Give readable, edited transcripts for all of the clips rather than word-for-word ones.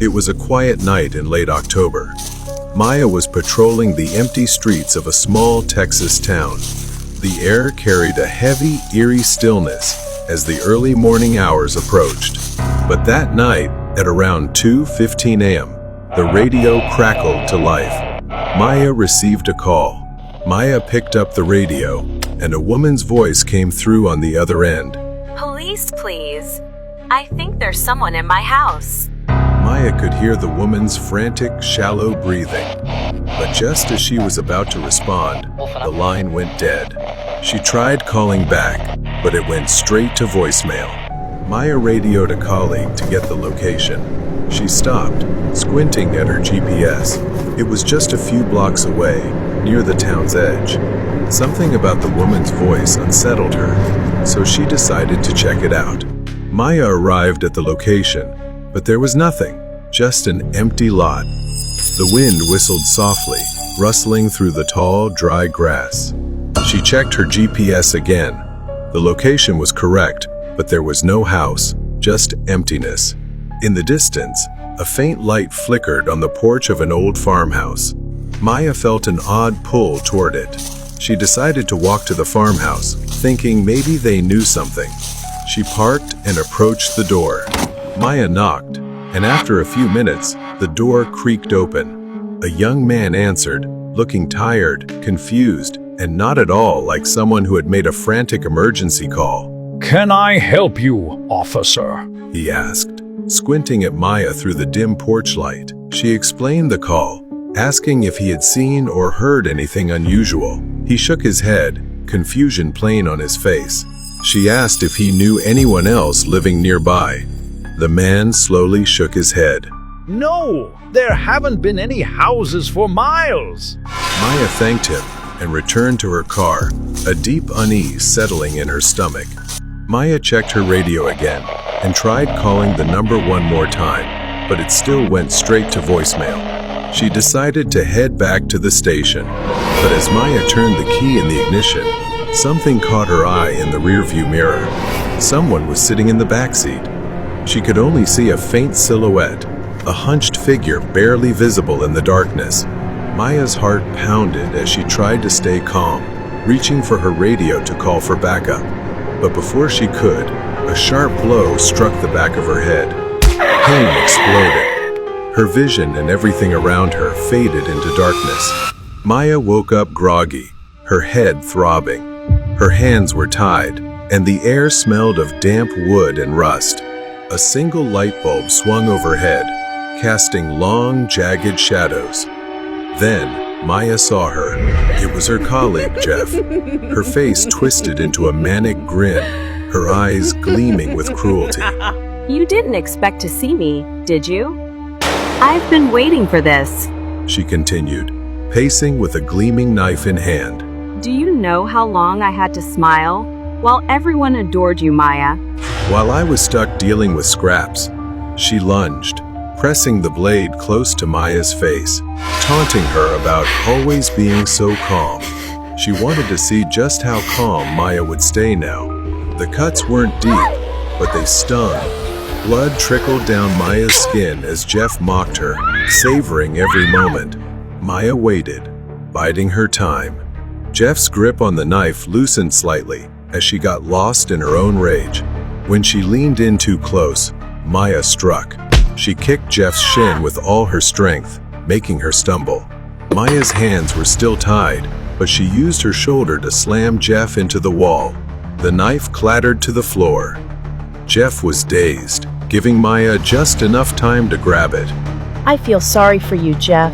It was a quiet night in late October. Maya was patrolling the empty streets of a small Texas town. The air carried a heavy, eerie stillness as the early morning hours approached. But that night, at around 2:15 a.m., the radio crackled to life. Maya received a call. Maya picked up the radio, and a woman's voice came through on the other end. Police, please. I think there's someone in my house. Maya could hear the woman's frantic, shallow breathing. But just as she was about to respond, the line went dead. She tried calling back, but it went straight to voicemail. Maya radioed a colleague to get the location. She stopped, squinting at her GPS. It was just a few blocks away, near the town's edge. Something about the woman's voice unsettled her, so she decided to check it out. Maya arrived at the location, but there was nothing, just an empty lot. The wind whistled softly, rustling through the tall, dry grass. She checked her GPS again. The location was correct, but there was no house, just emptiness. In the distance, a faint light flickered on the porch of an old farmhouse. Maya felt an odd pull toward it. She decided to walk to the farmhouse, thinking maybe they knew something. She parked and approached the door. Maya knocked, and after a few minutes, the door creaked open. A young man answered, looking tired, confused, and not at all like someone who had made a frantic emergency call. "Can I help you, officer?" he asked, squinting at Maya through the dim porch light. She explained the call, asking if he had seen or heard anything unusual. He shook his head, confusion plain on his face. She asked if he knew anyone else living nearby. The man slowly shook his head. "No, there haven't been any houses for miles." Maya thanked him and returned to her car, a deep unease settling in her stomach. Maya checked her radio again and tried calling the number one more time, but it still went straight to voicemail. She decided to head back to the station, but as Maya turned the key in the ignition, something caught her eye in the rearview mirror. Someone was sitting in the backseat. She could only see a faint silhouette, a hunched figure barely visible in the darkness. Maya's heart pounded as she tried to stay calm, reaching for her radio to call for backup. But before she could, a sharp blow struck the back of her head. Pain exploded. Her vision and everything around her faded into darkness. Maya woke up groggy, her head throbbing. Her hands were tied, and the air smelled of damp wood and rust. A single light bulb swung overhead, casting long, jagged shadows. Then, Maya saw her. It was her colleague, Jeff. Her face twisted into a manic grin, her eyes gleaming with cruelty. You didn't expect to see me, did you? I've been waiting for this. She continued, pacing with a gleaming knife in hand. Do you know how long I had to smile? While everyone adored you, Maya. While I was stuck dealing with scraps, she lunged, pressing the blade close to Maya's face, taunting her about always being so calm. She wanted to see just how calm Maya would stay now. The cuts weren't deep, but they stung. Blood trickled down Maya's skin as Jeff mocked her, savoring every moment. Maya waited, biding her time. Jeff's grip on the knife loosened slightly as she got lost in her own rage. When she leaned in too close, Maya struck. She kicked Jeff's shin with all her strength, making her stumble. Maya's hands were still tied, but she used her shoulder to slam Jeff into the wall. The knife clattered to the floor. Jeff was dazed, giving Maya just enough time to grab it. I feel sorry for you, Jeff.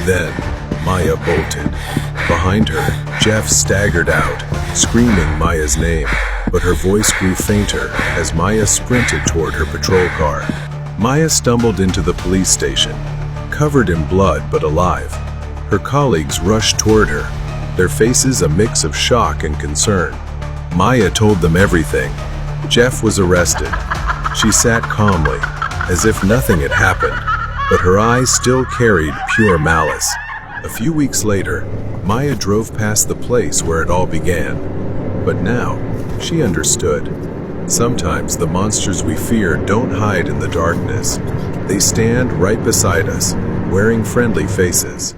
Then, Maya bolted. Behind her, Jeff staggered out, screaming Maya's name, but her voice grew fainter as Maya sprinted toward her patrol car. Maya stumbled into the police station, covered in blood but alive. Her colleagues rushed toward her, their faces a mix of shock and concern. Maya told them everything. Jeff was arrested. She sat calmly, as if nothing had happened, but her eyes still carried pure malice. A few weeks later, Maya drove past the place where it all began. But now, she understood. Sometimes the monsters we fear don't hide in the darkness. They stand right beside us, wearing friendly faces.